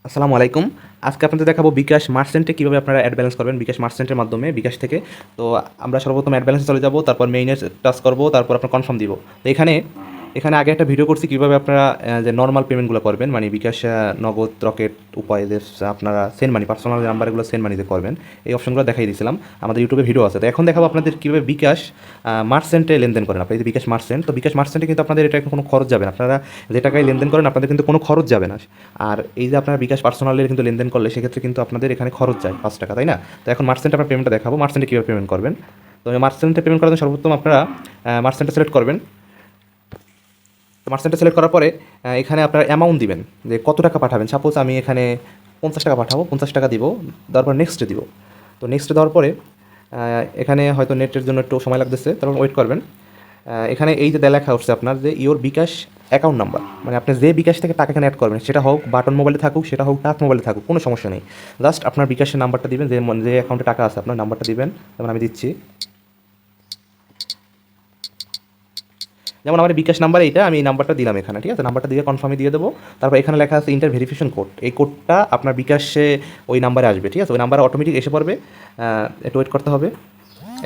আসসালামু আলাইকুম। আজকে আপনাদের দেখাবো বিকাশ মার্চেন্টে কীভাবে আপনারা অ্যাড ব্যালেন্স করবেন বিকাশ মার্চেন্টের মাধ্যমে বিকাশ থেকে। তো আমরা সর্বপ্রথম অ্যাড ব্যালেন্সে চলে যাব, তারপর মেইনে টাচ করব, তারপর আপনার কনফার্ম দিব। তো এখানে আগে একটা ভিডিও করছি কীভাবে আপনারা যে নর্মাল পেমেন্টগুলো করবেন, মানে বিকাশ, নগদ, রকেট উপায়ে যে আপনারা সেন্ড মানি, পার্সোনাল নাম্বারগুলো সেন্ড মানিতে করবেন, এই অপশনগুলো দেখাই দিয়েছিলাম। আমাদের ইউটিউবে ভিডিও আছে। তো এখন দেখাবো আপনাদের কীভাবে বিকাশ মার্চেন্টে লেনদেন করেন। আপনি যে বিকাশ মার্চেন্ট, তো বিকাশ মার্চেন্টে কিন্তু আপনাদের এটা কোনো খরচ যাবে না। আপনারা যে টাকায় লেনদেন করেন আপনাদের কিন্তু কোনো খরচ যাবে না। আর এই যে আপনার বিকাশ পার্সোনালের কিন্তু লেনদেন করলে সেক্ষেত্রে কিন্তু আপনাদের এখানে খরচ যায় 5 টাকা, তাই না? তো এখন মার্চেন্টে আপনার পেমেন্টটা দেখাবো, মার্চেন্টে কীভাবে পেমেন্ট করবেন। তো মার্চেন্টে পেমেন্ট করার জন্য সর্বপ্রথম আপনারা মার্চেন্টে সিলেক্ট করবেন। তো মার্চেন্টে সিলেক্ট করার পরে এখানে আপনার অ্যামাউন্ট দিবেন যে কত টাকা পাঠাবেন। সাপোজ আমি এখানে 50 টাকা পাঠাবো, 50 টাকা দিব, তারপর নেক্সটে দিব। তো নেক্সটে দেওয়ার পরে এখানে হয়তো নেটের জন্য একটু সময় লাগতেছে, তারপর ওয়েট করবেন। এখানে এই যে লেখা উঠছে আপনার যে ইওর বিকাশ অ্যাকাউন্ট নাম্বার, মানে আপনি যে বিকাশ থেকে টাকা এখানে অ্যাড করবেন, সেটা হোক বাটন মোবাইলে থাকুক, সেটা হোক টাচ মোবাইলে থাকুক, কোনো সমস্যা নেই। জাস্ট আপনার বিকাশের নাম্বারটা দিবেন, যে যে অ্যাকাউন্টে টাকা আছে আপনার নাম্বারটা দিবেন। যেমন আমি দিচ্ছি, যেমন আমার বিকাশ নাম্বার এইটা, আমি এই নাম্বারটা দিলাম এখানে, ঠিক আছে? নাম্বারটা দিয়ে কনফার্মে দিয়ে দেবো। তারপর এখানে লেখা আছে ইন্টার ভেরিফিকেশন কোড, এই কোডটা আপনার বিকাশে ওই নাম্বারে আসবে, ঠিক আছে? ওই নাম্বারে অটোমেটিক এসে পড়বে, একটু ওয়েট করতে হবে।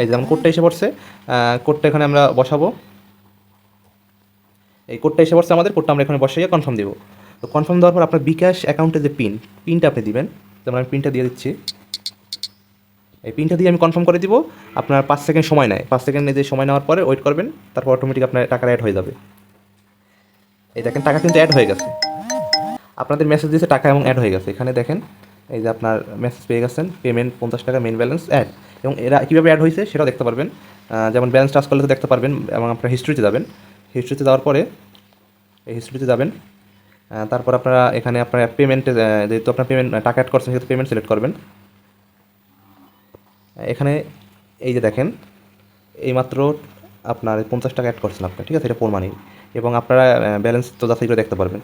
এই যেমন কোডটা এসে পড়ছে, কোডটা এখানে আমরা বসাবো। এই কোডটা এসে পড়ছে আমাদের, কোডটা আমরা এখানে বসাইয়ে কনফার্ম দেবো। তো কনফার্ম দেওয়ার পর আপনার বিকাশ অ্যাকাউন্টে যে পিনটা আপনি দিবেন, যেমন আমি পিনটা দিয়ে দিচ্ছি। এই পিনটা দিয়ে আমি কনফার্ম করে দিব। আপনার 5 সেকেন্ড সময় নেয়, 5 সেকেন্ডে যে সময় নেওয়ার পরে ওয়েট করবেন, তারপর অটোমেটিক আপনার টাকা অ্যাড হয়ে যাবে। এই দেখেন টাকা কিন্তু অ্যাড হয়ে গেছে, আপনাদের মেসেজ দিয়েছে টাকা এবং অ্যাড হয়ে গেছে। এখানে দেখেন এই যে আপনার মেসেজ পেয়ে গেছেন, পেমেন্ট 50 টাকা, মেইন ব্যালেন্স অ্যাড। এবং এরা কীভাবে অ্যাড হয়েছে সেটাও দেখতে পারবেন। যেমন ব্যালেন্স টাচ করলে তো দেখতে পারবেন, এবং আপনার হিস্ট্রিতে যাবেন। হিস্ট্রিতে যাওয়ার পরে এই হিস্ট্রিতে যাবেন। তারপর আপনারা এখানে আপনার পেমেন্টে, যেহেতু আপনার পেমেন্ট টাকা অ্যাড করছেন সেহেতু পেমেন্ট সিলেক্ট করবেন। এখানে এই যে দেখেন এইমাত্র আপনার 50 টাকা অ্যাড করছেন আপনি, ঠিক আছে? এটা প্রমাণই। এবং আপনারা ব্যালেন্স তো যাচাই করে দেখতে পারবেন।